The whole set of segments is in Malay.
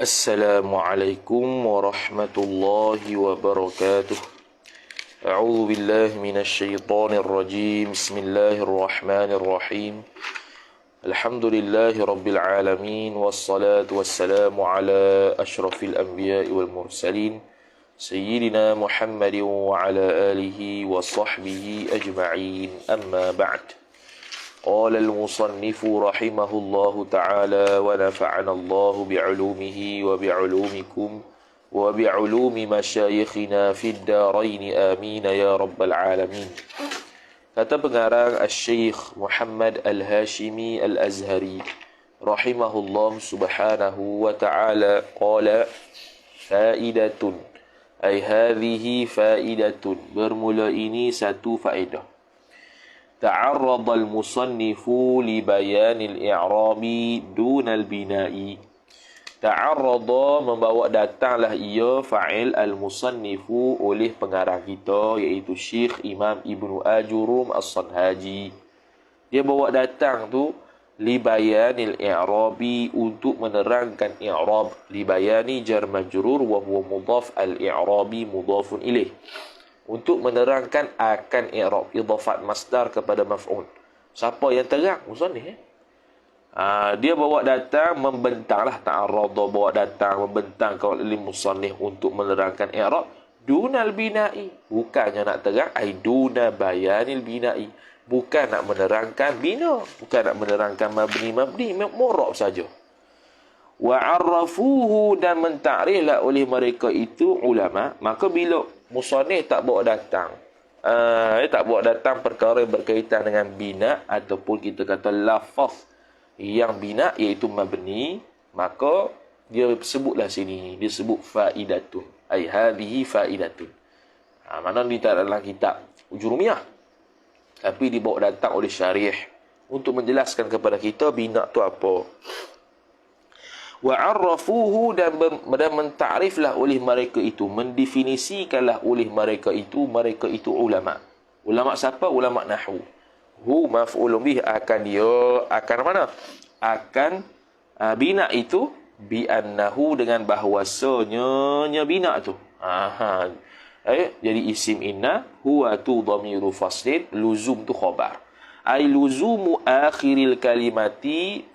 Assalamualaikum warahmatullahi wabarakatuh. A'udzu billahi minasy syaithanir rajim. Bismillahirrahmanirrahim. Alhamdulillahi rabbil alamin wassalatu wassalamu ala asyrafil anbiya'i wal mursalin sayyidina Muhammadin wa ala alihi wa sahbihi ajma'in. Amma ba'd. قال المصنف رحمه الله تعالى ونفعنا الله بعلومه وبعلومكم وبعلوم مشايخنا في الدارين آمين يا رب العالمين. Kata pengarang Al-Syeikh Muhammad Al-Hashimi Al-Azhari rahimahullah subhanahu wa ta'ala qala faidatun ay hadhihi faidatun, bermula ini satu faedah. تعرض المصنف لبيان الإعراب دون البناء. تعرض membawa datanglah ia fa'il al-musannifu oleh pengarang kita iaitu Syekh Imam Ibnu Ajurum As-Sanhaji. Dia bawa datang tu libayanil i'rabi, untuk menerangkan i'rab. Libayani jar majrur wa huwa mudhaf, al-i'rabi mudhafun ilaih, untuk menerangkan akan i'rab, idhafat masdar kepada maf'ul. Siapa yang terang? Musannif. Dia bawa datang membentanglah, ta'arrada bawa datang membentang ke musannif untuk menerangkan i'rab dunal bina'i, bukannya nak terang ai duna bayanil bina'i, bukan nak menerangkan bina, bukan nak menerangkan mabni mu'rab saja. Wa 'arrafuhu, dan mentakriflah oleh mereka itu ulama. Maka bila musannif tak bawa datang tak bawa datang perkara yang berkaitan dengan bina ataupun kita kata lafaz yang bina iaitu mabni, maka dia sebutlah sini, dia sebut faidatun, ai hadhihi faidatun. Mana di dalam kitab Ujurumiyah, tapi dibawa datang oleh syarih untuk menjelaskan kepada kita bina tu apa. Wa 'arrafuhu, dan mentakriflah oleh mereka itu, mendefinisikanlah oleh mereka itu ulama. Ulama siapa? Ulama nahwu. Hu maf'ulun bih, akan dia akan mana? Akan bina itu bi annahu, dengan bahwasanya bina tu. Jadi isim inna, huwa tu dhamiru faslin, luzum tu khabar. Ai luzumu akhiril kalimati,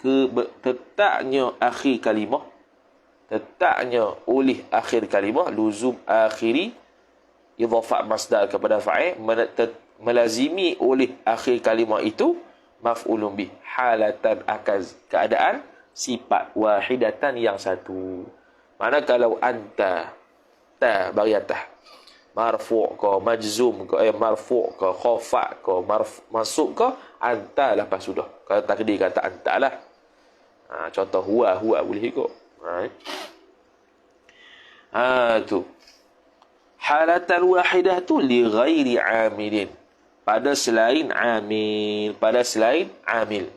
tetapnya akhir kalimah, tetapnya oleh akhir kalimah, luzum akhiri idhafat masdar kepada fa'il, melazimi oleh akhir kalimah itu maf'ulun bih, halatan akan keadaan sifat, wahidatan yang satu. Mana kalau anta ta bariyatah marfu' ke majzum ke marfu' ke khafa ke masuk ke anta, lepas sudah kalau takdir kata anta lah. Contoh huwa boleh ikut. Tu halatan wahidah tu li ghairi amilin, pada selain amil,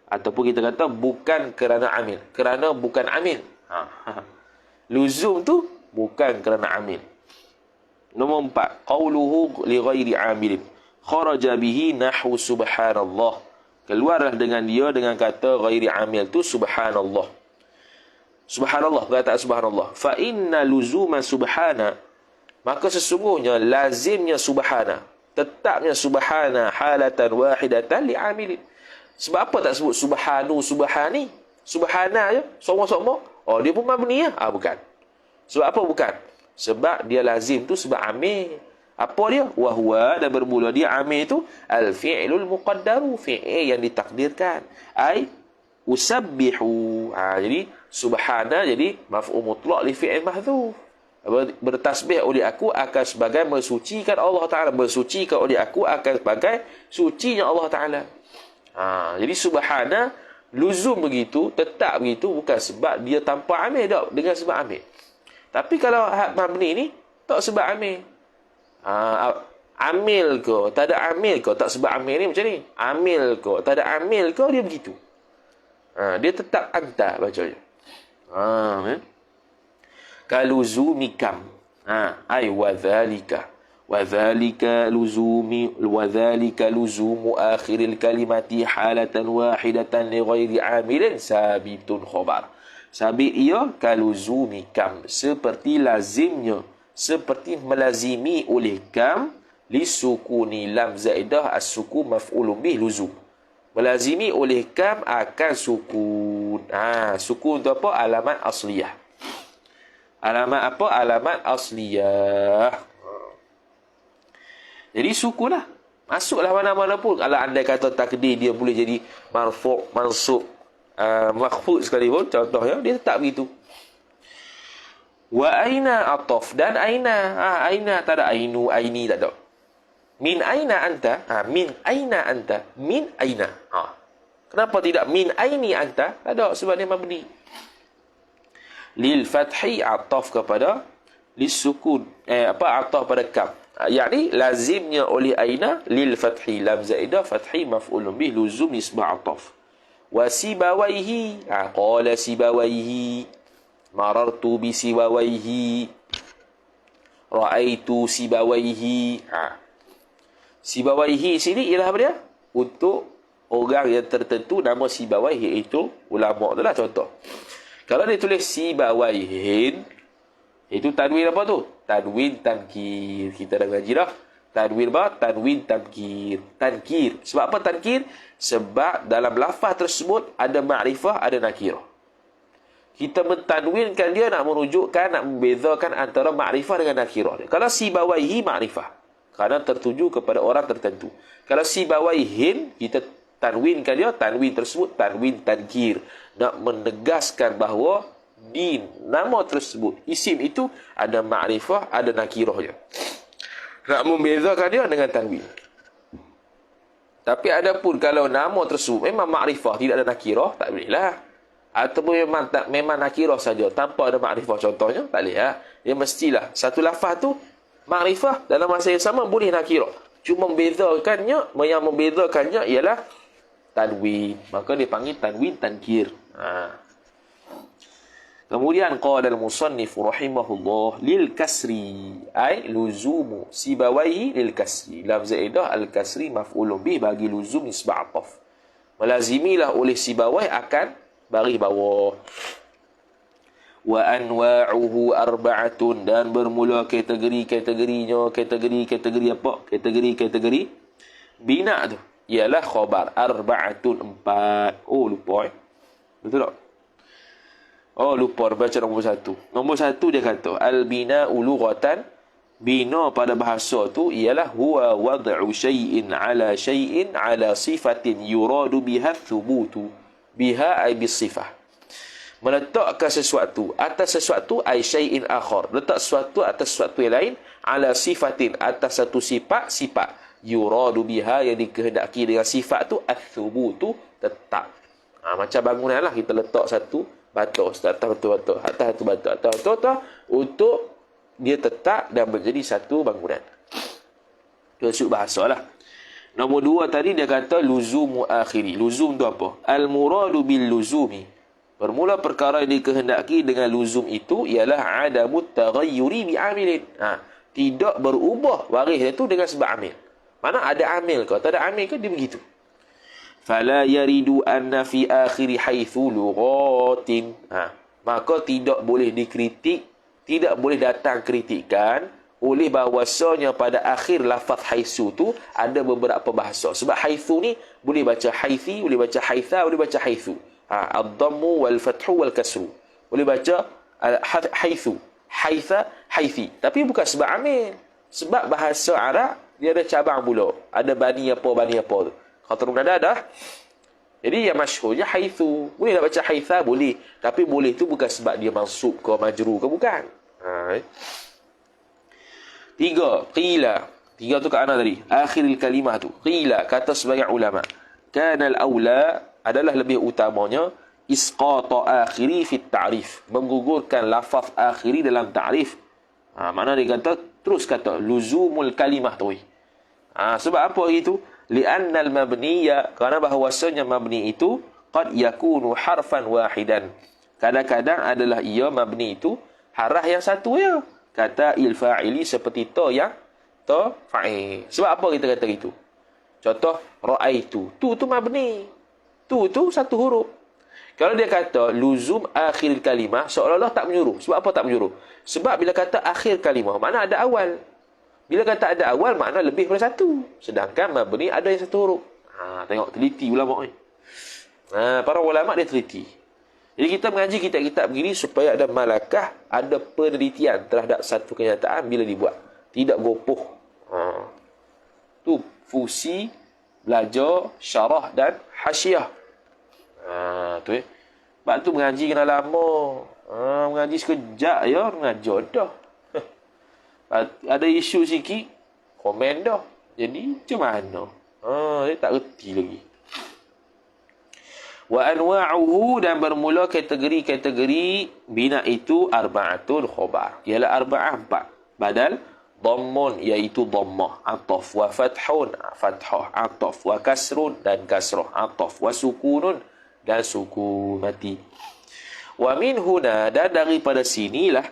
ataupun kita kata bukan kerana amil, kerana bukan amil. Luzum tu bukan kerana amil. Nombor 4, qauluhu li ghairi amilin kharaja bihi nahwu subhanallah, keluarlah dengan dia dengan kata ghairi amil tu subhanallah. Subhanallah, perkataan subhanallah. Fa inna luzuma subhana, maka sesungguhnya lazimnya subhana, tetapnya subhana halatan wahidatan li amilin. Sebab apa tak sebut subhanu subhani? Subhana je sama-sama. Dia pun mabni ya? Bukan. Sebab apa bukan? Sebab dia lazim tu sebab amil. Apa dia? Wahwa, dan bermula dia amil tu al-fi'lul muqaddaru, fi'il yang ditakdirkan. Ai usabbihu. Jadi subhana jadi maf'ul mutlaq li fi'il mahdhuf. Bertasbih oleh aku akan sebagai mensucikan Allah Ta'ala, bersucikan oleh aku akan sebagai sucinya Allah Ta'ala. Jadi subhana luzum begitu, tetap begitu, bukan sebab dia tanpa amil tak, dengan sebab amil. Tapi kalau mabni ni tak sebab amil. Amil ke, tak ada amil ke, tak sebab amil ni macam ni. Amil ke, tak ada amil ke, dia begitu. Dia tetap anta bacanya. Kaluzumikam. Ai wadhalika. Wadhalika luzumu akhiril kalimati halatan wahidatan li ghairi amilin sabitun khabar. Sabit ia kaluzumi kam, seperti lazimnya, seperti melazimi oleh kam lisukuni lam zaidah as-suku maf'ulun bih luzum. Melazimi oleh kam akan sukun. Sukun tu apa? Alamat asliyah. Alamat apa? Alamat asliyah. Jadi sukun lah. Masuklah mana-mana pun. Kalau anda kata takdir dia boleh jadi marfu', mansub, makhfud sekali pun, contohnya dia tetap begitu. Wa aina ataf, dan aina. Aina tak ada, ainu, aini tak ada. Min aina anta? Min aina anta? Min aina. Kenapa tidak min aini anta? Tak ada, sebab dia mabni. Lil fathi ataf kepada lis sukun. Ataf pada kam. Yakni lazimnya oleh aina lil fathi lam zaidah fathi maf'ulun bih luzum isba' ataf. Wa sibawaihi, qala sibawaihi, marartu bi sibawaihi, ra'aitu sibawaihi. Sibawaihi sini ialah apa dia? Untuk orang yang tertentu nama sibawaihi, iaitu ulama tu lah contoh. Kalau dia tulis sibawaihin, itu tanwin apa tu? Tanwin tankir. Kita dah ngaji dah. Tanwin apa? Tanwin tankir. Tankir. Sebab apa tankir? Sebab dalam lafaz tersebut ada ma'rifah, ada nakirah. Kita mentanwinkan dia nak menunjukkan, nak membezakan antara ma'rifah dengan nakirah. Kalau sibawaihi ma'rifah, kerana tertuju kepada orang tertentu. Kalau sibawaihin, kita tanwinkan dia, tanwin tersebut tanwin tankir. Nak menegaskan bahawa di nama tersebut, isim itu ada ma'rifah, ada nakirahnya. Nak membezakan dia dengan tanwin. Tapi adapun kalau nama tersebut memang ma'rifah, tidak ada nakirah, tak boleh lah. Ataupun memang nakirah saja tanpa ada ma'rifah, contohnya, tak boleh lah. Dia mestilah satu lafaz tu ma'rifah, dalam masa yang sama boleh nakirah. Cuma yang membezakannya ialah tanwin. Maka dia panggil tanwin tankir. Kemudian qala al-musannif rahimahullah lil kasri ay luzumu sibawaihi lil kasri. Lam zaidah al-kasri maf'ulun bih bagi luzum nisbah ataf. Melazimilah oleh sibawai akan baris bawah. Wa anwa'uhu arba'atun, dan bermula kategori-kategorinya, kategori apa? Kategori bina tu ialah khabar arba'atun, 4. Lupa betul tak? Lupa baca nombor 1. Nombor 1 dia kata al-bina'u lughatan, bina pada bahasa tu ialah huwa wad'u syai'in ala sifatin yuradu biha thubutu biha ay bisifah. Meletakkan sesuatu atas sesuatu ay syai'in akhar, letak sesuatu atas sesuatu yang lain, ala sifatin atas satu sifat yuradu biha yang dikehendaki dengan sifat tu athubutu tetap. Macam bangunan lah, kita letak satu batu atas satu batu untuk dia tetap dan menjadi satu bangunan. Itu bahasa lah. Nombor 2 tadi dia kata luzumu akhiri. Luzum tu apa? Al-muradu bil luzumi, bermula perkara yang dikehendaki dengan luzum itu ialah adamut taghayyuri bi amilin. Tidak berubah waris itu dengan sebab amil. Mana ada amil ke? Tak ada amil ke? Dia begitu. Fala yaridu anna fi akhiri haitsu lughatin. Maka tidak boleh dikritik, tidak boleh datang kritikan oleh bahawasanya pada akhir lafaz haitsu tu ada beberapa bahasa. Sebab haitsu ni boleh baca haithi, boleh baca haitha, boleh baca haitsu. Ad-dhammu wal fathu wal kasru. Boleh baca haitsu, haitha, haithi. Tapi bukan sebab amil. Sebab bahasa Arab dia ada cabang pula. Ada bani apa tu. Khatar munada dah. Jadi yang masyhurnya haitsu. Boleh nak baca haitha? Boleh. Tapi boleh tu bukan sebab dia mansub ke majrur ke, bukan. 3. Qila. 3 tu kat ana tadi. Akhiril kalimah tu. Qila. Kata sebagai ulama. Kanal awla, adalah lebih utamanya isqata akhiri fit ta'rif. Menggugurkan lafaz akhiri dalam ta'rif. Mana dia kata, terus kata luzumul kalimah tu. Sebab apa itu? Li'annal mabniya, kerana bahawasanya mabni itu qad yakunu harfan wahidan. Kadang-kadang adalah ia mabni itu harah yang satu ya. Kata il fa'ili, seperti to yang to fa'il. Sebab apa kita kata itu? Contoh ra'aitu. Tu mabni. Tu satu huruf. Kalau dia kata luzum akhir kalimah, seolah-olah tak menyuruh. Sebab apa tak menyuruh? Sebab bila kata akhir kalimah, makna ada awal. Bila kata ada awal, makna lebih daripada satu. Sedangkan mabni ada yang satu huruf. Tengok, teliti ulama ni. Para ulama dia teliti. Jadi kita mengaji kitab-kitab begini supaya ada malakah, ada penelitian terhadap satu kenyataan bila dibuat. Tidak gopoh. Tu fusi, belajar, syarah dan hasyiah. Tu Sebab tu mengaji kena lama. Mengaji sekejap ya, mengajar dah. Ada isu sikit, komen dah. Jadi macam mana? Dia tak reti lagi. Wa anwa'uhu, dan bermula kategori-kategori bina itu arba'atun khobar. Ialah arba'ah 4. Badal, dhammun, iaitu dhammah, ataf, wa fathun, fathah, ataf, wa kasrun, dan kasrah, ataf, wa sukunun, dan sukun mati. Wa min huna, dan daripada sinilah,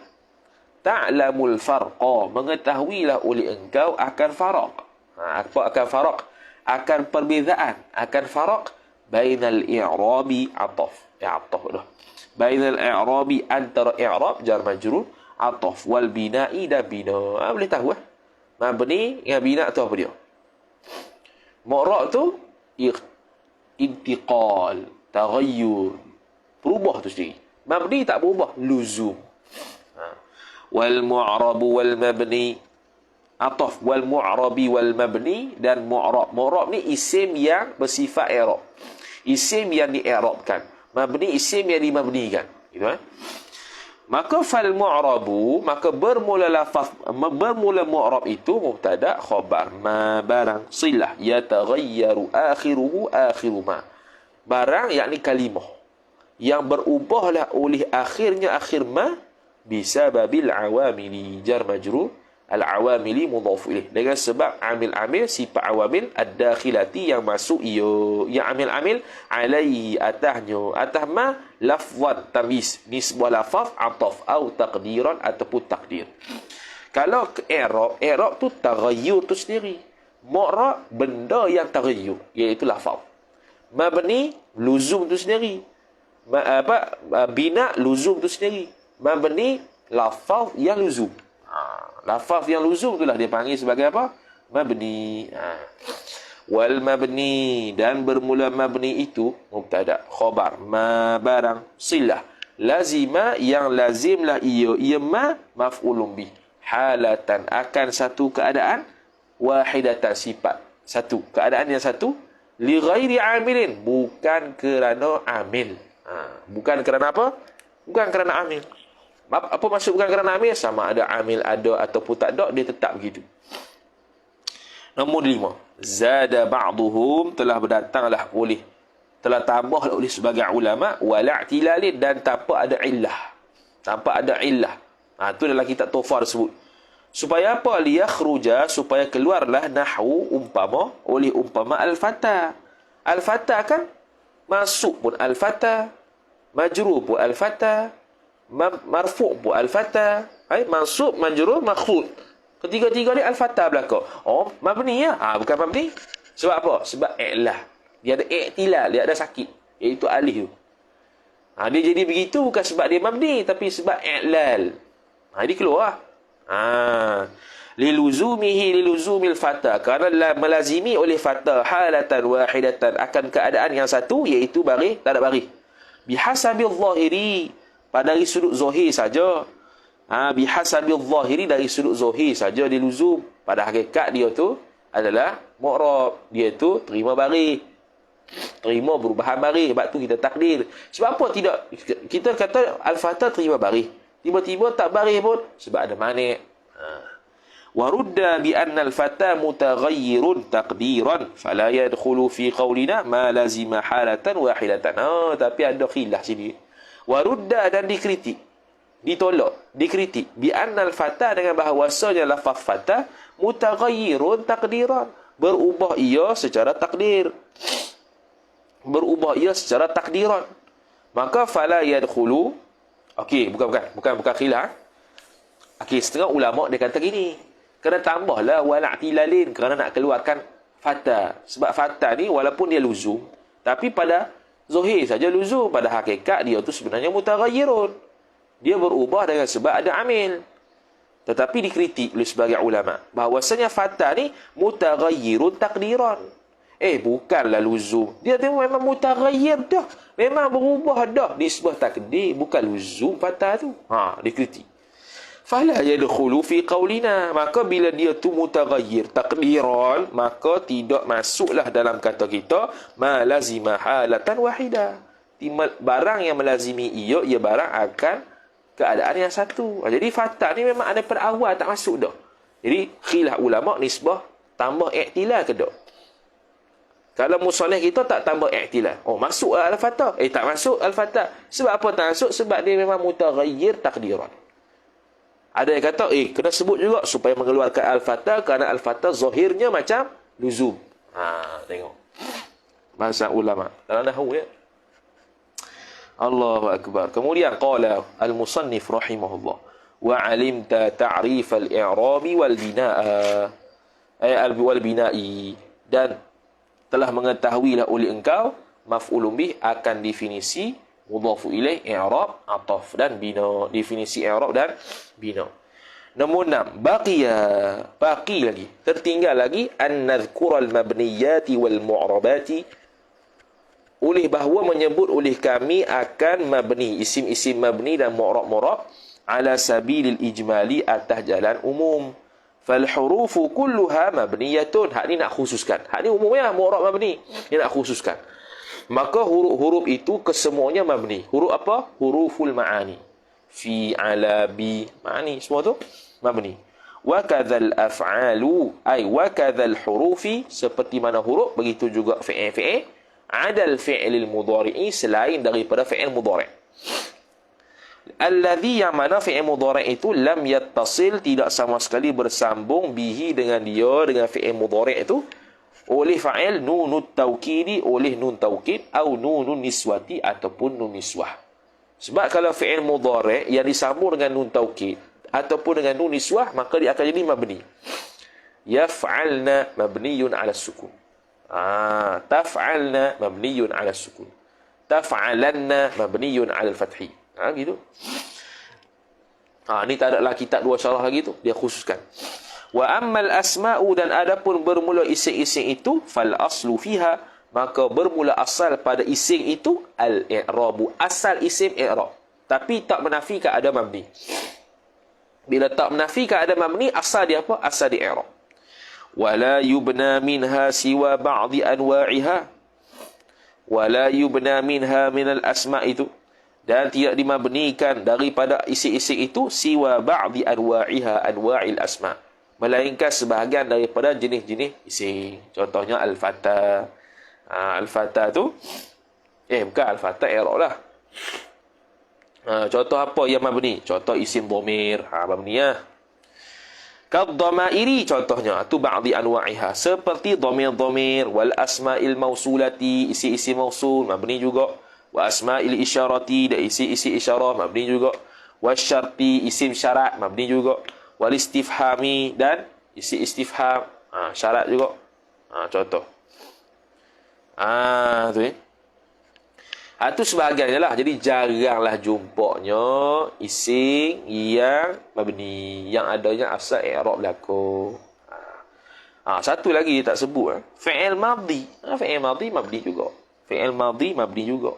ta'lamul farqa, mengetahuilah oleh engkau akan faraq. Apa akan faraq? Akan perbezaan, akan faraq bainal i'rabi ataf. Ataf dah. Bainal i'rabi, antara i'rab jar majrur, ataf wal bina'i dan bina. Boleh tahu mabni dengan bina tu apa dia? Mu'rab tu intiqal, taghayyur, berubah tu sendiri. Mabni tak berubah, luzum. Wal mu'rabu wal mabni, ataf wal mu'rabi wal mabni, dan mu'rab. Mu'rab ni isim yang bersifat i'rab. Isim yang di-i'rabkan. Mabni isim yang dimabnikan. Gitu Maka fal mu'rabu, maka bermula mu'rab itu mubtada, khabar, ma barang, silah, yataghayyaru akhiruhu akhiru ma. Barang yakni kalimah yang berubahlah oleh akhirnya akhir ma bisababil awamili, jar majrur, al-awamili mudhaf ilaih, dengan sebab amil-amil sifat awamil ad-dakhilati yang masuk yang amil-amil alaihi atahnya, atah ma lafzan tamyiz, nisbah lafaz, ataf atau taqdiran ataupun takdir. Kalau i'rab tu taghayyur tu sendiri. Mu'rab benda yang taghayyur, iaitu lafaz. Mabni luzum tu sendiri. Bina luzum tu sendiri. Mabni lafaz yang luzum. Lafaz yang luzum itulah dia panggil sebagai apa? Mabni. Wal mabni, dan bermula mabni itu mubtada, khabar, ma barang, silah, lazima yang lazimlah ia ma maf'ulun bih, halatan akan satu keadaan, wahidatan sifat satu, keadaan yang satu, li ghairi amilin, bukan kerana amil. Bukan kerana apa? Bukan kerana amil. Apa maksud bukan kerana amil? Sama ada amil ada ataupun tak ada, dia tetap begitu. Nombor 5. Zada ba'duhum, telah berdatanglah oleh, telah tambahlah oleh sebagai ulama, wala'tilalin, dan tanpa ada illah. Tanpa ada illah. Itu dalam kitab Tufar sebut. Supaya apa? Liyakhruja, supaya keluarlah nahwu, umpama, oleh umpama al-fata. Al-fata kan masuk pun al-fata, majrur pun al-fata, marfu' pun al-fata, mansub, majrur, makhfud. Ketiga-tiga ni al-fata belakang. Mabni ya? Bukan mabni. Sebab apa? Sebab i'lah. Dia ada i'tilal, dia ada sakit, iaitu alif tu. Dia jadi begitu bukan sebab dia mabni, tapi sebab i'lal. Dia keluar. Liluzumil fata, kerana melazimi oleh fata halatan wahidatan, akan keadaan yang satu, iaitu baris, tak ada baris. Bihasabil zahiri, pada dari sudut zahir saja. Bihasabil zahiri, dari sudut zahir saja diluzum. Pada hakikat dia tu adalah mu'rab, dia tu terima baris, terima perubahan baris. Sebab tu kita takdir. Sebab apa tidak kita kata al-fatah terima baris, tiba-tiba tak baris pun? Sebab ada manik. Warudda bi anna al-fata mutaghayyirun taqdiran fala yadkhulu fi qawlina ma lazima halatan wahidatan. Tapi ada khilaf sini. Warudda, dan dikritik, ditolak, dikritik, bi anna al-fata, dengan bahawasanya lafaz fata mutaghayyirun taqdiran, berubah ia secara takdir, berubah ia secara takdiran. Maka fala yadkhulu. Bukan khilaf. Setengah ulama dia kata gini, kena tambahlah wala'tilalin, kerana nak keluarkan fata. Sebab fata ni walaupun dia luzum, tapi pada Zahir saja luzum, pada hakikat dia tu sebenarnya mutaghayyirun. Dia berubah dengan sebab ada amil. Tetapi dikritik oleh sebagai ulama bahawasanya fata ni mutaghayyirun takdiran. Bukanlah luzum. Dia memang mutaghayyir dah. Memang berubah dah. Nisbah takdir, bukan luzum fata tu. Dikritik. Fala yadkhulu fi qaulina, maka bila dia tu mutaghayyir takdiran, maka tidak masuklah dalam kata kita ma lazima halatan wahida. Barang yang melazimi ia barang akan keadaan yang satu. Jadi fata ni memang ada pada awal tak masuk dah. Jadi khilaf ulama nisbah tambah i'tilal ke tak? Kalau musannif kita tak tambah i'tilal, masuk al-fatah. Tak masuk al-fatah. Sebab apa tak masuk? Sebab dia memang mutaghayyir takdiran. Ada yang kata, kena sebut juga supaya mengeluarkan al-fatah, kerana al-fatah zahirnya macam luzum. Tengok. Bahasa ulama. Dalam nahwu ya. Allahu akbar. Kemudian qala al-musannif rahimahullah, wa 'alimta ta'rif al-i'rab wal binaa. Wal bina'i, dan telah mengetahuilah oleh engkau maf'ulun bih akan definisi mudhafu ilaih, i'rab, ataf dan bina. Definisi i'rab dan bina. Nombor 6, baqi lagi, tertinggal lagi an nadhkura al mabniyati wal mu'rabati, oleh bahawa menyebut oleh kami akan mabni, isim-isim mabni dan mu'rab ala sabilil ijmali, atas jalan umum. Fal hurufu kulluha mabniyatun. Hak ni nak khususkan. Hak ni umumnya mu'rab mabni. Ni nak khususkan. Maka huruf-huruf itu kesemuanya mabni. Huruf apa? Huruful ma'ani. Fi, ala, bi, ma'ani. Semua tu mabni. Wa kadzal af'alu, wa kadzal hurufi, seperti mana huruf, begitu juga fi'il. Adal fi'lil mudhari'i, selain daripada fi'il mudhari'. Alladhi, yang mana fi'il mudhari' itu lam yattasil, tidak sama sekali bersambung, bihi, dengan dia, dengan fi'il mudhari' itu, oleh fa'il nunut taukidi, oleh nun taukid, atau nunun niswati, ataupun nun niswah. Sebab kalau fi'il mudhari' yang disambung dengan nun taukid ataupun dengan nun niswah, maka dia akan jadi mabni. Yaf'alna mabniyun 'ala sukun. Taf'alna mabniyun 'ala sukun. Taf'alanna mabniyun 'ala al-fathi. Gitu. Ni tak adalah kitab dua syarah lagi tu, dia khususkan. Wa ammal asma'u, dan adapun bermula isim-isim itu, fal aslu fiha, maka bermula asal pada isim itu al-i'rabu, asal isim i'rab, tapi tak menafikan ada mabni. Bila tak menafikan ada mabni, asal dia apa? Asal dia i'rab. Wala yubna minha siwa ba'di anwa'iha, wala yubna minha minal asma' itu, dan tidak dimabnikan daripada isim-isim itu siwa ba'di anwa'iha, anwa'il asma', melainkan sebahagian daripada jenis-jenis isim. Contohnya al-fatah. Al-fatah tu bukan al-fatah i'rab lah. Contoh apa yang mabni? Contoh isim dhamir, mabniyah. Kadh-dhamairi, contohnya tu ba'di anwa'iha, seperti dhamir-dhamir, wal asma'il mausulati, isi-isi mausul, mabni juga. Wa asma'il isyarati, dan isi-isi isyarah, mabni juga. Wasyarti, isim syarat, mabni juga. Wal istifhami, dan isi istifham, syarat juga. Contoh. Tu sebahagian je lah. Jadi jaranglah jumpanya isim yang mabni, yang adanya asal i'rab berlaku. Satu lagi dia tak sebut, fi'il madhi. Fi'il madhi mabni juga. Fi'il madhi mabni juga.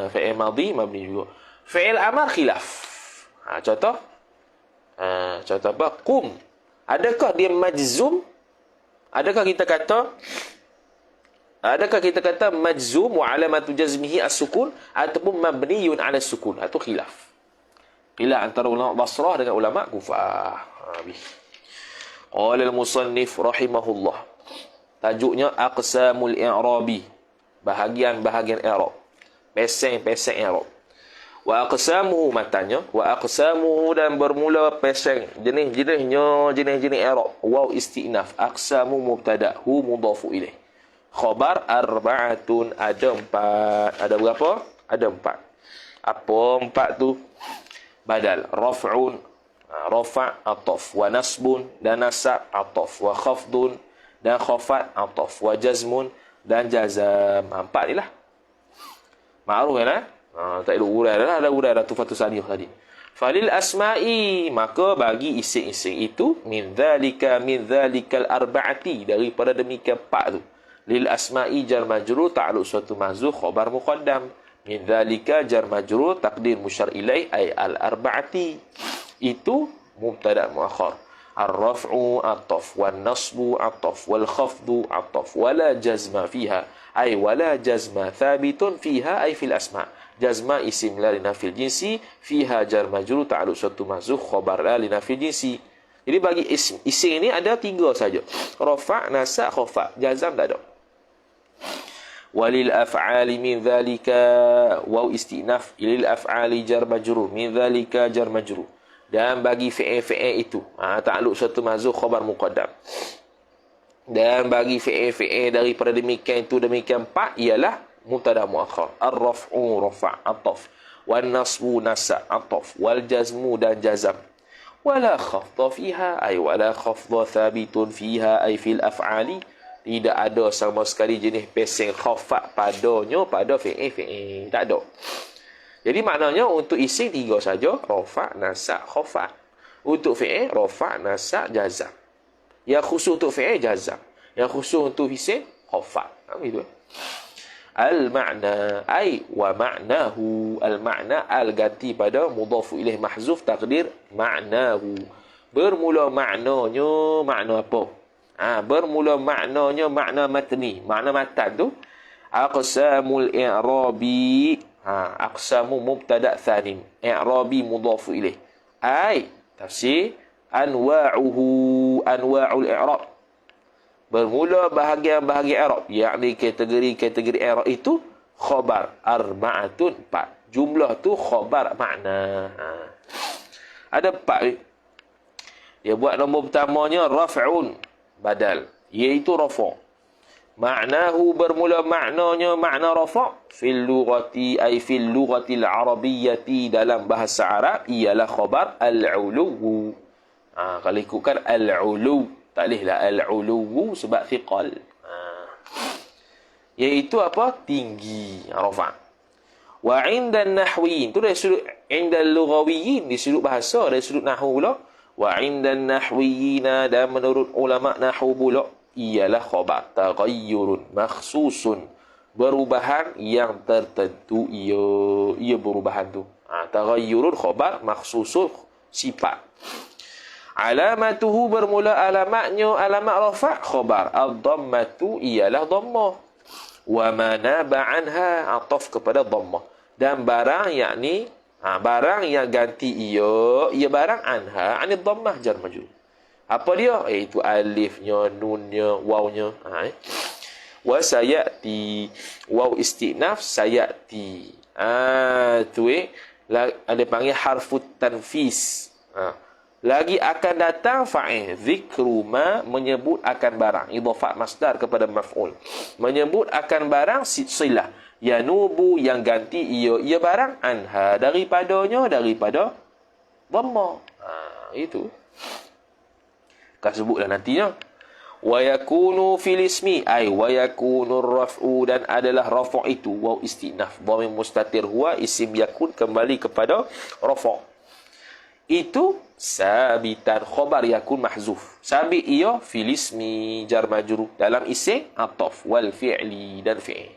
Fi'il madhi mabni juga. Fi'il amar khilaf. Contoh apa? Qum. Adakah dia majzum? Adakah kita kata majzum wa alamatu jazmihi as-sukun, ataupun mabniyun 'ala as-sukun? Atau khilaf. Khilaf antara ulama Basrah dengan ulama Kufah. Qala al-musannif rahimahullah. Tajuknya aqsamul i'rabi, bahagian-bahagian i'rab. Peseng-peseng i'rab. Wa aqsamuhu, matanya, wa aqsamuhu, dan bermula peseng jenis-jenisnya, jenis-jenis i'rab. Waw istinaf, aqsamu mubtada, hu mudhafu ilaih. Khabar arba'atun, ada 4. Ada berapa? Ada 4. Apa 4 tu? Badal, raf'un, rafa' ataf, wa nasbun, dan nasab ataf, wa khafdun, dan khafat ataf, wa jazmun, dan jazam. 4 ni lah. Ma'ruf kan? Tak ada urai dah, ada urai dah tufatus saniyah tadi. Falil asma'i, maka bagi isim-isim itu min dzalikal arba'ati, daripada demikian empat tu. Lil asma'i jar majrur ta'alluq suatu mahzuf khabar muqaddam. Min dzalika jar majrur taqdir musyar ilaih ay al arba'ati. Itu mubtada muakhar. Ar-raf'u ataf wan nasbu ataf wal khafdu ataf wala jazma fiha ay wala jazma thabitun fiha ay fil asma'. Jazma isim la linafil jinsi, fiha jar majrur ta'alluq suatu mahzuf khabar la linafil jinsi. Jadi bagi isim ini ada tiga saja. Rafa', nasab, khafa. Jazam tak ada. Walil af'ali min dhalika waw istinaf lil af'ali jar majrur min dhalika jar majrur. Dan bagi fi'il itu ta'alluq suatu mahzuf khabar muqaddam. Dan bagi fi'il daripada demikian itu demikian empat ialah mubtada muakhar. Ar-raf'u rafa' ataf, wan nasbu nasa' ataf, wal jazmu dan jazam. Wala khafdha fiha ay wala khafdha thabitun fiha ay fil af'ali. Tidak ada sama sekali jenis pesing khafat padanya pada fi'il. Tak ada. Jadi maknanya untuk isim tiga saja, rafa', nasa', khafat. Untuk fi'il rafa', nasa', jazam. Yang khusus untuk fi'il jazam. Yang khusus untuk isim khafat. Begitu. Al-ma'na ay wa ma'nahu. Al-ma'na al ganti pada mudhafu ilaih mahzuf taqdir ma'nahu. Bermula maknanya makna apa? Bermula maknanya makna matni. Makna matan tu aqsamul i'rabi. Aqsamu mubtada' thanin. I'rabi mudhafu ilaih. Ay tafsir anwa'uhu anwa'ul i'rab. Bermula bahagian-bahagian i'rab, yakni kategori-kategori i'rab itu khabar arba'atun, empat. Jumlah tu khabar makna. Ada empat. Dia buat nombor pertamanya raf'un badal, iaitu rafa'. Ma'nahu bermula maknanya makna rafa' fil lughati ay fil lughatil arabiyyati, dalam bahasa Arab ialah khabar al-ulu. Kalau ikutkan al-ulu tak bolehlah al-uluwu sebab thiqal. Iaitu apa? Tinggi. Rafa'. Wa 'inda an-nahwiyin. Tu dari sudut 'inda al-lughawiyin, di sudut bahasa, dari sudut nahwu pula. Wa 'inda an-nahwiyina, dan menurut ulama nahwu pula ialah khabar taghayyurun makhsusun, perubahan yang tertentu. Ia perubahan tu. Taghayyurun khabar makhsusun sifat. Alamatuhu bermula alamatnya alamat rafa' khabar ad-dhammatu ialah dhammah. Wa manaba anha ataf kepada dhammah. Dan barang yakni barang yang ganti ia barang anha anid dhammah jar majrur. Apa dia? Iaitu alifnya, nunnya, wawnya. Wa sayati waw istinaf sayati. Tu ada panggil harfut tanfis. Lagi akan datang fa'il. Zikru ma menyebut akan barang. Idhafat masdar kepada maf'ul. Menyebut akan barang silah. Yanubu yang ganti ia barang anha daripadanya daripada dhamma. Itu. Akan sebutlah nantinya. Wa yakunu fil ismi ay wa yakunu raf'u, dan adalah rafa' itu waw istinaf. Dhamir mustatir huwa isim yakun kembali kepada rafa'. Itu sabitan khabar yakun mahzuf. Sabit ia fil ismi jar majrur, dalam isim ataf wal fi'li dan fi'il.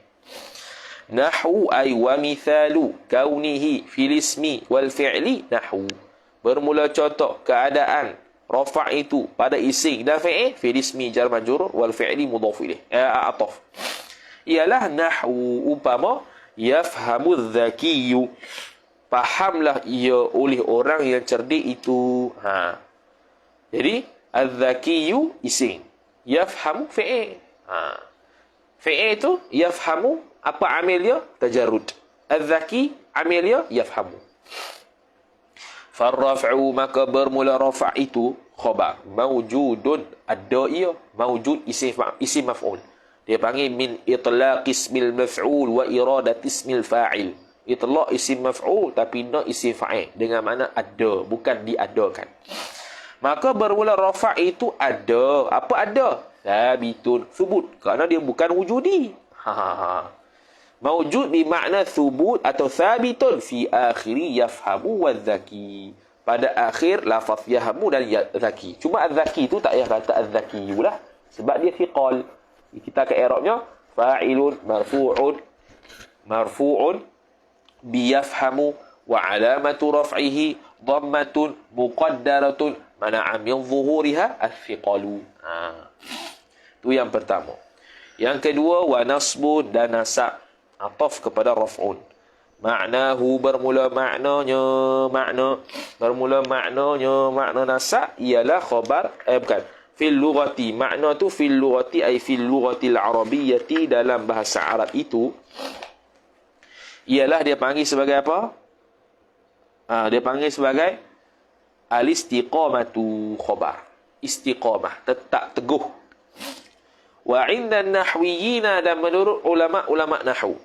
Nahwu ay wa mithalu kaunihi fil ismi wal fi'li nahwu. Bermula contoh keadaan rafa' itu pada isim dan fi'il fil ismi jar majrur wal fi'li mudhaf ilaih ataf. Ialah nahwu umpama yafhamu dzakiyyu, fahamlah ia oleh orang yang cerdik itu. Jadi az-zakiyyu isim, yafhamu fi'il. Fi'il itu yafhamu, apa amil dia? Tajarrud. Az-zaki amil dia yafhamu. Farraf'u maka bermula rafa' itu khabar mawjudun, ada ia mawjud isim maf'ul. Dia panggil min itlaq ismil maf'ul wa iradat ismil fa'il. Itlaq isim maf'ul tapi nak isim fa'il, dengan makna ada, bukan diadakan. Maka bermula rafa' itu ada. Apa ada? Sabitun, subut, kerana dia bukan wujudi. Mawjud bermakna thubut atau thabitun fi akhiri yafhamu wa dhaki. Pada akhir lafaz yahmu dan dhaki. Cuma az-zaki tu tak payah kata az-zaki lah. Sebab dia thiqal. Kita ke i'rabnya fa'ilun marfu'un biyafhamu wa alamatu raf'ihi dhammatun muqaddaratun mana'a min zuhuriha as-thiqalu. Tu yang pertama. Yang kedua wa nasbu dan nasab ataf kepada raf'un. Ma'nahu bermula maknanya makna nasab ialah khabar bukan fil lughati, makna tu fil lughati ay fil lughatil arabiyyati, dalam bahasa Arab itu ialah dia panggil sebagai apa? Dia panggil sebagai al-istiqamatu khabar. Istiqamah, tetap teguh. Wa 'inda an-nahwiyyin, dan menurut ulama nahwu.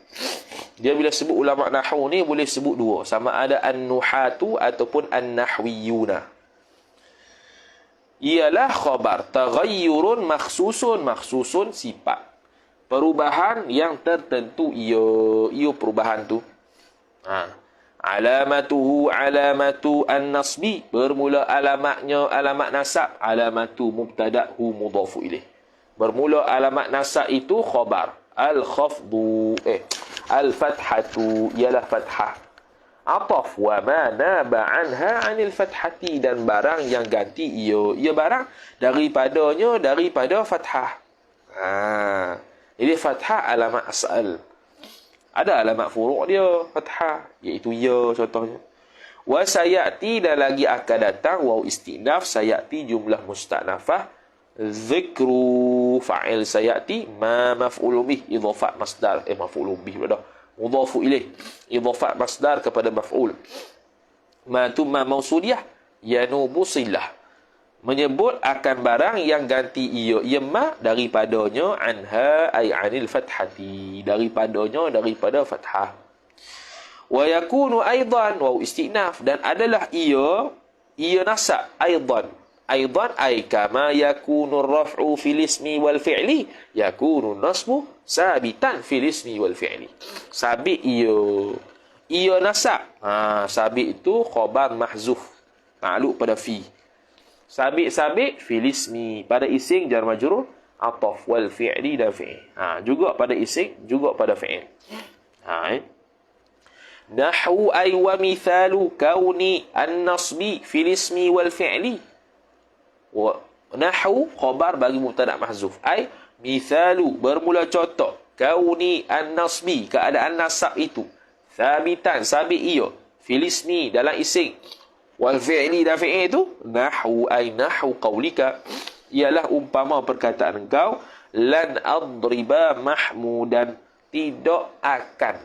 Dia bila sebut ulama nahwu ni boleh sebut dua, sama ada an-nuhatu ataupun an-nahwiyuna. Ialah khabar taghayyurun makhsusun sifat. Perubahan yang tertentu ia perubahan tu. Alamatuhu alamatu an-nasbi, bermula alamatnya alamat nasab, alamatu mubtada'hu mudhafu ilaih. Bermula alamat nasab itu khabar. Al-khafdu al-fathatu ialah fathah. Ataf wa ma naba anha 'anil fathati, dan barang yang ganti ia barang daripada fathah. Jadi fathah alamat asal. Ada alamat furu' dia fathah, iaitu ya contohnya. Wa sayati, dan lagi akan datang waw istinaf, sayati jumlah musta'nafah, zikru fa'il sayati, ma maf'ul bih idhafat masdar maf'ul bih dah mudhafu ilaih, idhafat masdar kepada maf'ul. Ma tu ma mausuliyah yanubu silah, menyebut akan barang yang ganti ia ma daripadanya, anha ay anil fathati, daripada fathah. Wa yakunu aidan waw istinaf, dan adalah ia nasab aidan ay kama yakunu raf'u fil ismi wal fi'li yakunu nasbu sabitan fil ismi wal fi'li. Sabit ia nasab. Sabit itu khabar mahzuf ta'alluq pada fi. Sabit fil ismi, pada isim jar majrur ataf, wal fi'li dan fi'il. Juga pada isim, juga pada fi'il. Nahwu ay wa mithalu kauni an-nasbi fil ismi wal fi'li. Nahwu khabar bagi mubtada mahzuf, ay mithalu bermula contoh, kauni an-nasbi keadaan nasab itu, sabitan sabit ia, fil ismi dalam isim, wal fi'li dan fi'il itu, nahwu ay nahwu qaulika ialah umpama perkataan engkau, lan adriba mahmudan, tidak akan.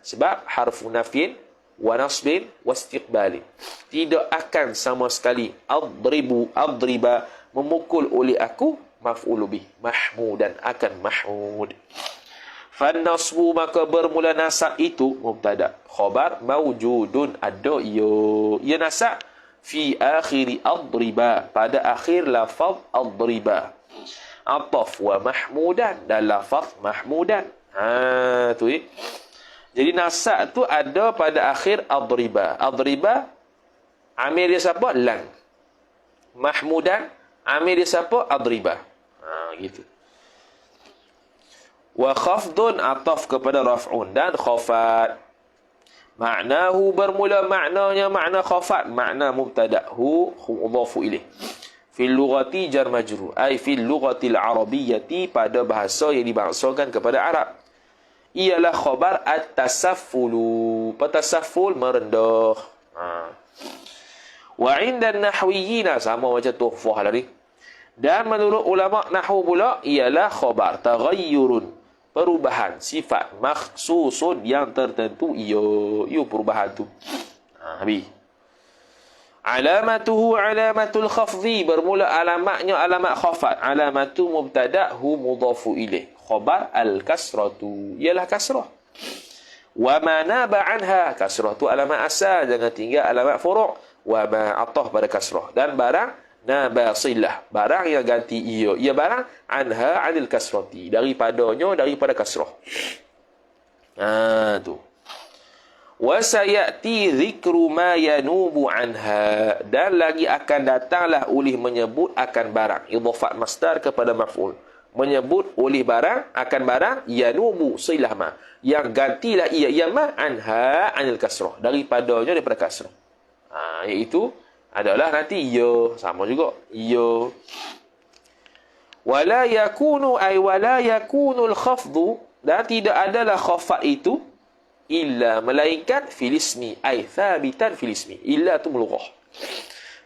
Sebab harfu nafyin wa nasbin wa istiqbalin, tidak akan sama sekali. Adriba memukul oleh aku, maf'ul bih mahmudan, akan mahmud. Fan nasbu, maka bermula nasab itu mubtada khabar mawjudun, ada ia nasab fi akhiri adriba, pada akhir lafaz adriba, ataf wa mahmudan, dan lafaz mahmudan. Tu jadi nasab tu ada pada akhir adriba. Adriba amir dia siapa? Lan. Mahmudan amir dia siapa? Adriba. Gitu. Wa khafdun ataf kepada raf'un, dan khafat. Maknahu bermula maknanya makna khafat, makna mubtada'hu mudhafu ilaih. Fil lughati jar majrur, ay fil lughatil arabiyyati, pada bahasa yang dibangsakan kepada Arab. Ialah khabar at-tasaffulu, patasafful merendah. Wa 'inda an-nahwiyyin, sama macam tuhfah tadi. Dan menurut ulama nahwu pula ialah khabar taghayyurun, perubahan sifat, makhsusun yang tertentu ia perubahan tu. Habis. Alamatuhu alamatul khafdhi, bermula alamatnya alamat khafat, alamatu mubtada'hu mudhafu ilaih, khabar al-kasratu ialah kasrah. Wa ma naba anha, kasrah tu alamat asal, jangan tinggal alamat furu'. Wa ma atah pada kasrah, dan barang naba silah, barang yang ganti ia barang anha anil kasrati, daripada kasrah. Tu. Wa sayati dzikru ma yanubu anha, dan lagi akan datanglah oleh menyebut akan barang, idhafat masdar kepada maf'ul, menyebut oleh barang akan barang, yanubu silah ma, yang gantilah ia ma anha anil kasrah, daripadanya daripada kasrah, iaitu adalah nanti ya, sama juga ya. Wala yakunu ay wala yakunul khafdu, dan tidak adalah khafat itu illa, melainkan filismi, ay thabitan filismi, illa tu melughah,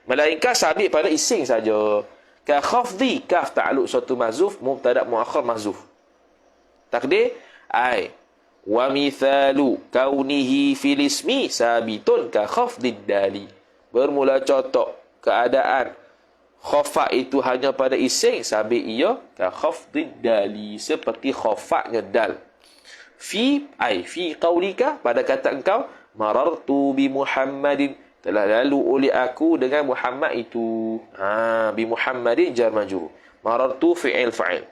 melainkan sabit pada ising saja. Ka khafdi, kaf ta'alluq suatu mahzuf, mubtada muakhar mahzuf, takdir ay wa mithalu kaunihi filismi sabitun ka khafdid dali, bermula contoh keadaan khafat itu hanya pada ising sabit ia ka khafdid dali, seperti khafatnya dal. Fi qaulika, pada kata engkau, marartu bi Muhammadin, telah lalu oleh aku dengan Muhammad itu. Bi Muhammadin jar majrur, marartu fi'il fa'il.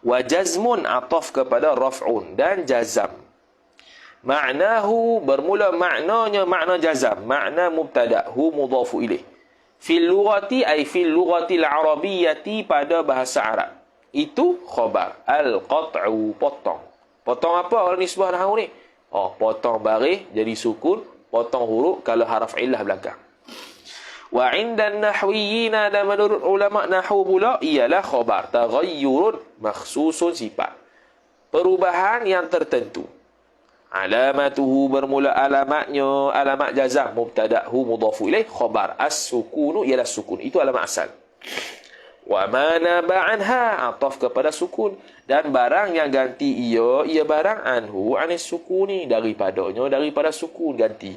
Wa jazmun ataf kepada raf'un, dan jazam. Ma'nahu, bermula maknanya makna jazam, makna mubtada, hu mudhafu ilaih. Fil lughati ay fil lughati al-arabiyyati, pada bahasa Arab itu khabar. Al-qat'u, potong. Potong apa kalau nisbah nahwu ni? Potong baris jadi sukun, potong huruf kalau haraf illah belakang. Wa 'indan nahwiyina, dan menurut ulama nahwu pula ialah khabar taghayyurun makhsusun, sifat perubahan yang tertentu. Alamatuhu, bermula alamatnya, alamat jazam, mubtada hu mudhafu ilaih, khabar as-sukunu ialah sukun, itu alamat asal. Wa ma naba anha, ataf kepada sukun, dan barang yang ganti ia barang anhu anis sukuni, daripadanya daripada sukun ganti.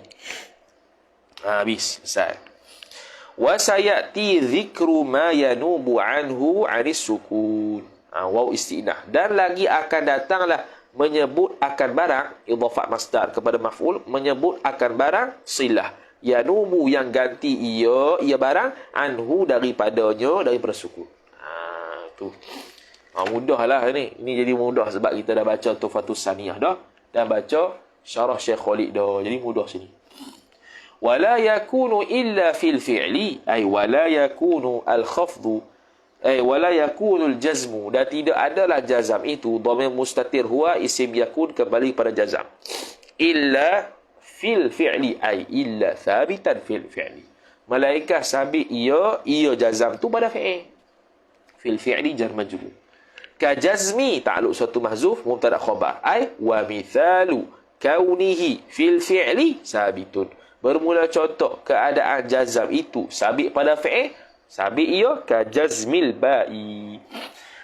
Habis selesai. Wa sayati dzikru ma yanubu anhu anis sukun, waw istinah, dan lagi akan datanglah menyebut akan barang, idhafat masdar kepada maf'ul, menyebut akan barang silah, yanubu yang ganti ia barang, anhu daripadanya daripada sukun. Tu mudahlah ni. Ini jadi mudah sebab kita dah baca Tuhfatus Saniyah dah, dan baca syarah Syekh Khalid dah, jadi mudah sini. Wala yakunu illa fil fi'li, ay wala yakunu al khafdu, ay wala yakunu al jazmu, dan tidak adalah jazam itu, dhamir mustatir huwa isim yakun kembali pada jazam, illa fil fi'li, ay illa thabitan fil fi'li, melainkan sabit ia jazam tu pada fi'il. Fil fi'li jar majrur. Ka jazmi ta'alluq suatu mahzuf, mubtada khabar, ay wa mithalu kaunihi fil fi'li sabitun, bermula contoh keadaan jazam itu sabit pada fi'il, sabit ia ka jazmil ba'i,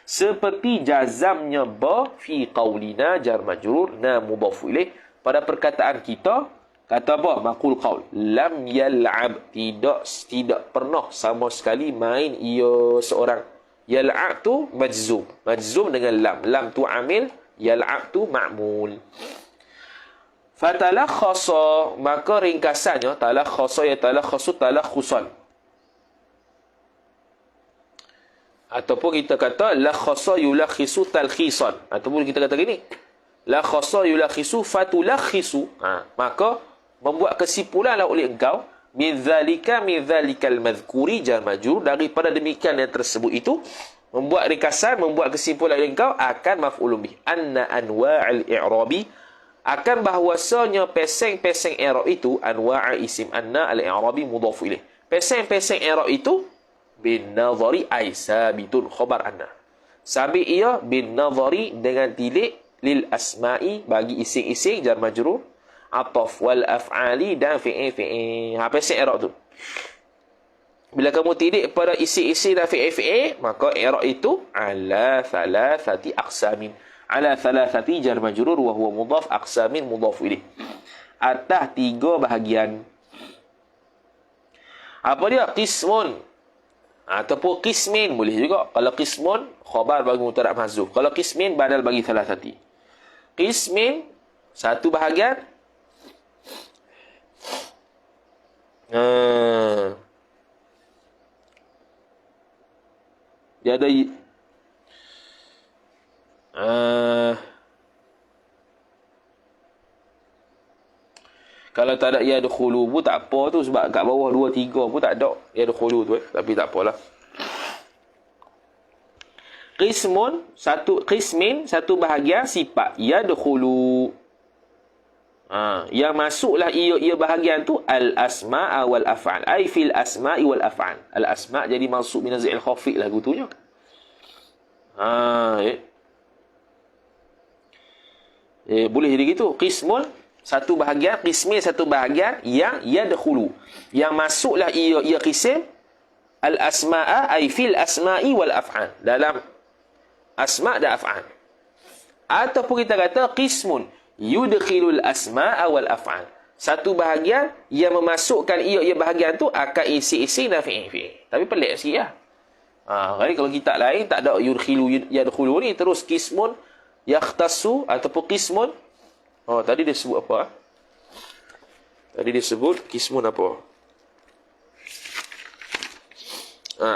seperti jazamnya ba fi qaulina jar majrur na mudhaf ilaih, pada perkataan kita, kata apa? Maqul qaul, lam yal'ab, tidak pernah sama sekali main ia seorang. Yal'ab tu majzum dengan lam tu amil, yal'ab tu ma'mul. Fatalakhasa, maka ringkasannya talakhasa ya talakhasu talakhusan, ataupun kita kata lakhasa yulakhisu talkhisan, ataupun kita kata gini, lakhasa yulakhisu fatulakhisu, maka membuat kesimpulanlah oleh engkau, min dzalikal madhkuri jar majrur, daripada demikian yang tersebut itu, membuat ringkasan, membuat kesimpulan oleh engkau akan maf'ulun bih, anna anwa'al i'rabi, akan bahwasanya peseng-peseng i'rab itu, anwa'a isim anna al-i'rabi mudhaf ilaih, peseng-peseng i'rab itu bin nazari ay sabitun khabar anna, sabit ia bin nazari dengan tilik, lil asma'i bagi ising-ising jar majrur, ataf wal af'ali dan fi'il. Peseng i'rab tu, bila kamu tilik pada isi-isi dan fi'il, maka i'rab itu ala thalathati aqsamin, ala thalathati jar majrur wa huwa mudhaf, aqsamin mudhaf ilaih, atas 3 bahagian. Apa dia? Qismun, ataupun qismin boleh juga. Kalau qismun khabar bagi mubtada mahzuf, kalau qismin badal bagi thalathati. Qismin satu bahagian, dia ada Kalau tak ada yadkhulu pun tak apa tu, sebab kat bawah 2 3 pun tak ada yadkhulu tu tapi tak apalah. Qismin satu bahagian sifat yadkhulu. Yang masuklah ia bahagian tu al-asma' wal af'al. Ai fil asma'i wal af'al. Al-asma' jadi mansub min naz'il khafi lah gutunya. Boleh jadi gitu. Qismin satu bahagian yang yadkhulu. Yang masuklah ia qism al-asma'a ai fil asma'i wal af'al. Dalam asma' dan af'al. Ataupun kita kata qismun yudkhilul asma'a wal af'al. Satu bahagian yang memasukkan ia bahagian tu akan isi dan fi'il. Tapi pelik sikit lah. Jadi kalau kitab lain tak ada yudkhilu yadkhulu ni, terus qismun yakhtassu ataupun qismun. Tadi dia sebut apa? Tadi dia sebut qismun apa?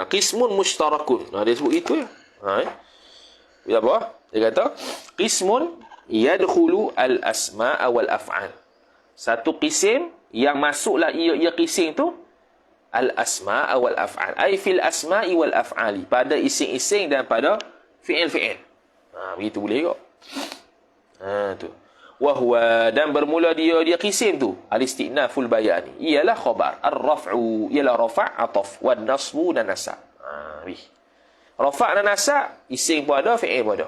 Qismun mushtarakun. Dia sebut itu ya. Dia apa? Dia kata qismun yadkhulu al-asma'a wal af'al. Satu qisim yang masuklah ia qisim tu al-asma'a wal af'al. Ai fil asma'i wal af'ali. Pada ising-ising dan pada fi'il-fi'il. Begitu boleh kok. Tu. Wa huwa, dan bermula dia qisim tu al-istinaful bayani. Ialah khabar, ar-raf'u, ialah rafa', ataf, wan nasbu dan nasab. Rafa' dan nasab, ising pun ada, fi'il pun ada.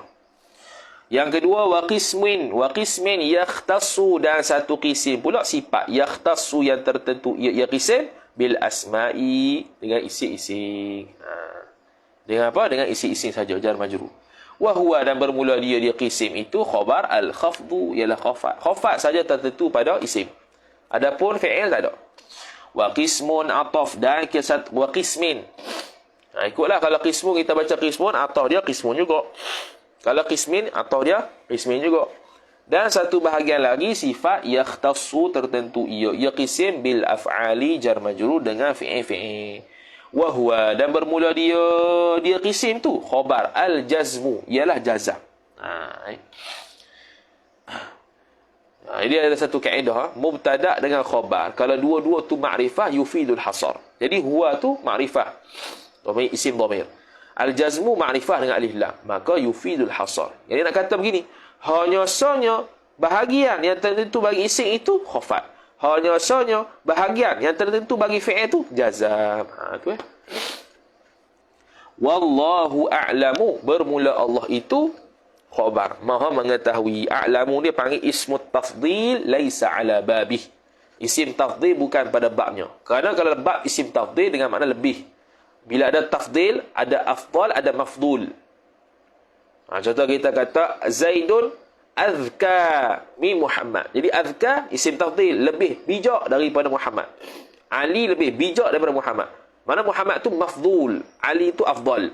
Yang kedua, wa qismin yakhtassu, dan satu qisim pula sifat yakhtassu yang tertentu ia qisim bil asma'i, dengan isi-ising. Dengan apa? Dengan isi-ising saja, jar majrur. Wa huwa, dan bermula dia qisim itu khabar al-khafdu, ialah khafat. Khafat saja tertentu pada isim. Adapun fi'il tak ada. Wa qismun ataf, dan wa qismin. Ikutlah, kalau qismun kita baca qismun, atau dia qismun juga. Kalau qismin, atau dia qismin juga. Dan satu bahagian lagi sifat yakhtassu, tertentu ia qisim bil af'ali, jar majrur dengan fi'il. Wa huwa, dan bermula dia qisim tu khabar al-jazmu, ialah jazam. Ini ada satu kaedah, mubtada' dengan khabar. Kalau dua-dua tu ma'rifah yufidul hasar. Jadi huwa tu ma'rifah, isim dhamir. Al-jazmu ma'rifah dengan alif lam, maka yufidul hasar. Jadi nak kata begini, hanya sahaja bahagian yang tertentu bagi isim itu khafat. Hanya sahaja bahagian yang tertentu bagi fi'il itu jazam. Tu Wallahu a'lamu, bermula Allah itu khabar, maha mengetahui. A'lamu dia panggil ismut tafdil laisa ala babih. Isim tafdil bukan pada babnya. Kerana kalau bab isim tafdil dengan makna lebih. Bila ada tafdil, ada afdal, ada mafdul. Contoh kita kata Zaidun azka min Muhammad. Jadi azka isim tafdil, lebih bijak daripada Muhammad. Ali lebih bijak daripada Muhammad. Mana Muhammad tu mafdul, Ali tu afdal.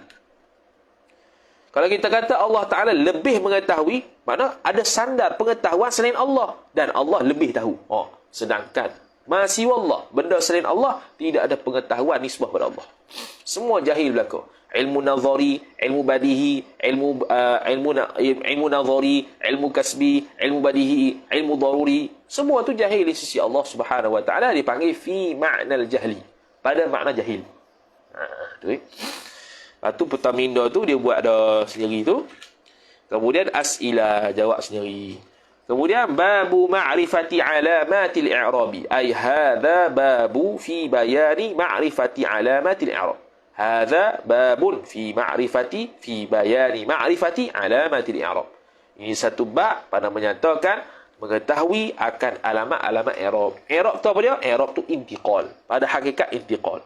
Kalau kita kata Allah Ta'ala lebih mengetahui, mana ada sandar pengetahuan selain Allah, dan Allah lebih tahu. Sedangkan masih Allah, benda selain Allah tidak ada pengetahuan nisbah pada Allah. Semua jahil belaka. Ilmu nazari, ilmu badihi, ilmu nazari, ilmu kasbi, ilmu badihi, ilmu daruri, semua tu jahil di sisi Allah Subhanahu wa taala, dipanggil fi ma'nal jahli, pada makna jahil. Tu. Lepas tu Pertaminda tu dia buat ada sendiri tu. Kemudian as'ilah, jawab sendiri. Kemudian babu ma'rifati alamatil i'rabi. Ay hadha babu fi bayani ma'rifati alamatil i'rab. Hadha babun fi bayani ma'rifati alamatil i'rab. Ini satu bab pada menyatakan mengetahui akan alamat-alamat i'rab. I'rab tu apa dia? I'rab tu intiqal. Pada hakikat intiqal.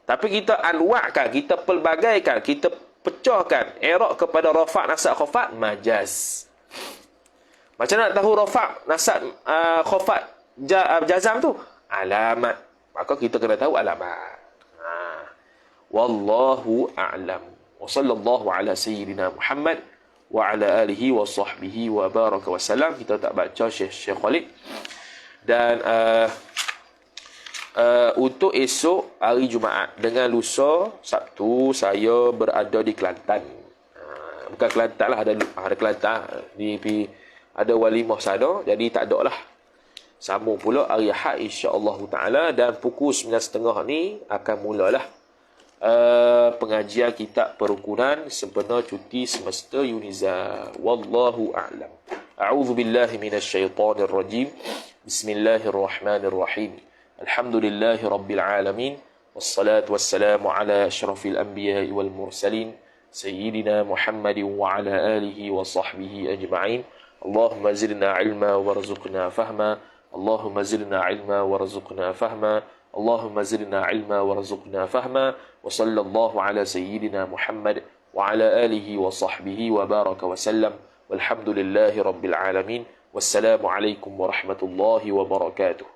Tapi kita anwa'kan, kita pelbagaikan, kita pecahkan i'rab kepada rafa', nasab, khafat, majaz. Macam nak tahu rafa', nasab, khafat, jazam tu? Alamat. Maka kita kena tahu alamat. Wallahu a'lam. Wa sallallahu ala sayyidina Muhammad wa ala alihi wa sahbihi wa baraka wa salam. Kita tak baca Syekh Khalid. Dan untuk esok hari Jumaat dengan lusa Sabtu saya berada di Kelantan. Bukan Kelantan lah, ada Kelantan. Ada walimah sana, jadi tak ada lah. Sambung pula hari Ahad insya-Allah taala, dan pukul 9.30 ni akan mulalah pengajian kitab perukunan sebenar cuti semesta Uniza. Wallahu a'lam. A'udzu billahi minasyaitonir rajim. Bismillahirrahmanirrahim. Alhamdulillahi rabbil alamin. Wassalatu wassalamu ala asyrafil anbiya'i wal mursalin sayyidina Muhammadin wa ala alihi wa sahbihi ajma'in. Allahumma zidna ilma warzuqna fahma. Allahumma zidna ilma warzuqna fahma. اللهم زدنا علما وارزقنا فهما وصلى الله على سيدنا محمد وعلى آله وصحبه وبارك وسلم والحمد لله رب العالمين والسلام عليكم ورحمة الله وبركاته.